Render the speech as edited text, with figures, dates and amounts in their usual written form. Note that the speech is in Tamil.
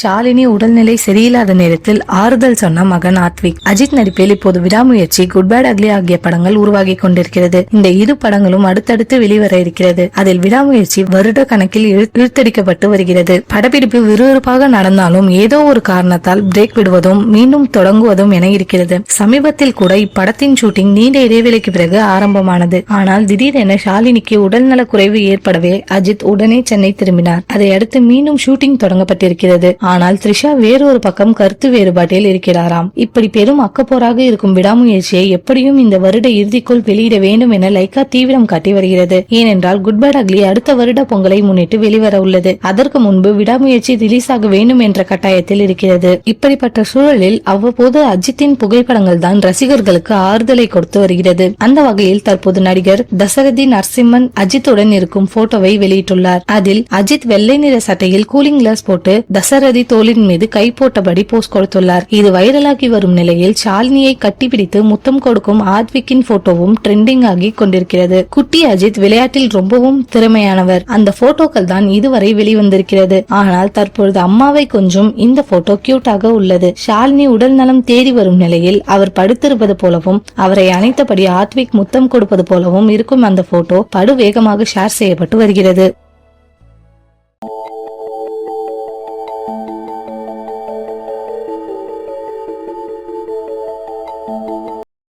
ஷாலினி உடல்நிலை சரியில்லாத நேரத்தில் ஆறுதல் சொன்ன மகன் ஆத்விக். அஜித் நடிப்பில் இப்போது விடாமுயற்சி, குட் பேட் அக்லி ஆகிய படங்கள் உருவாகி கொண்டிருக்கிறது. இந்த இரு படங்களும் அடுத்தடுத்து வெளிவர இருக்கிறது. அதில் விடாமுயற்சி வருட கணக்கில் இழுத்தடிக்கப்பட்டு வருகிறது. படப்பிடிப்பு விறுவிறுப்பாக நடந்தாலும் ஏதோ ஒரு காரணத்தால் பிரேக் விடுவதும் மீண்டும் தொடங்குவதும் என இருக்கிறது. சமீபத்தில் கூட இப்படத்தின் ஷூட்டிங் நீண்ட இடைவெளிக்கு பிறகு ஆரம்பமானது. ஆனால் திடீரென ஷாலினிக்கு உடல்நல குறைவு ஏற்படவே அஜித் உடனே சென்னை திரும்பினார். அதையடுத்து மீண்டும் ஷூட்டிங் தொடங்கப்பட்டிருக்கிறது. ஆனால் த்ரிஷா வேறொரு பக்கம் கருத்து வேறுபாட்டில் இருக்கிறாராம். இப்படி பெரும் அக்கப்போராக இருக்கும் விடாமுயற்சியை எப்படியும் இந்த வருட இறுதிக்குள் வெளியிட வேண்டும் என லைகா தீவிரம் காட்டி வருகிறது. ஏனென்றால் குட் பேட் அக்லி அடுத்த வருட பொங்கலை முன்னிட்டு வெளிவர உள்ளது. அதற்கு முன்பு விடாமுயற்சி ரிலீஸ் ஆக வேண்டும் என்ற கட்டாயத்தில் இருக்கிறது. இப்படிப்பட்ட சூழலில் அவ்வப்போது அஜித்தின் புகைப்படங்கள் தான் ரசிகர்களுக்கு ஆறுதலை கொடுத்து வருகிறது. அந்த வகையில் தற்போது நடிகர் தசரதி நரசிம்மன் அஜித்துடன் இருக்கும் போட்டோவை வெளியிட்டுள்ளார். அதில் அஜித் வெள்ளை நிற சட்டையில் கூலிங் கிளாஸ் போட்டு தசரதி தோளின் மீது கை போட்டபடி போஸ் கொடுத்துள்ளார். இது வைரலாகி வரும் நிலையில் ஷாலினியை கட்டிப்பிடித்து முத்தம் கொடுக்கும் ஆத்விக்கின் போட்டோவும் ட்ரெண்டிங் ஆகி கொண்டிருக்கிறது. குட்டி அஜித் விளையாட்டில் ரொம்பவும் திறமையானவர். அந்த போட்டோக்கள் தான் இதுவரை வெளிவந்திருக்கிறது. ஆனால் தற்பொழுது அம்மாவை கொஞ்சம் இந்த போட்டோ கியூட்டாக உள்ளது. ஷாலினி உடல் நலம் தேடி வரும் நிலையில் அவர் படுத்திருப்பது போலவும் அவரை அணைத்தபடி ஆத்விக் முத்தம் கொடுப்பது போலவும் இருக்கும் அந்த போட்டோ படு வேகமாக ஷேர் செய்யப்பட்டு வருகிறது.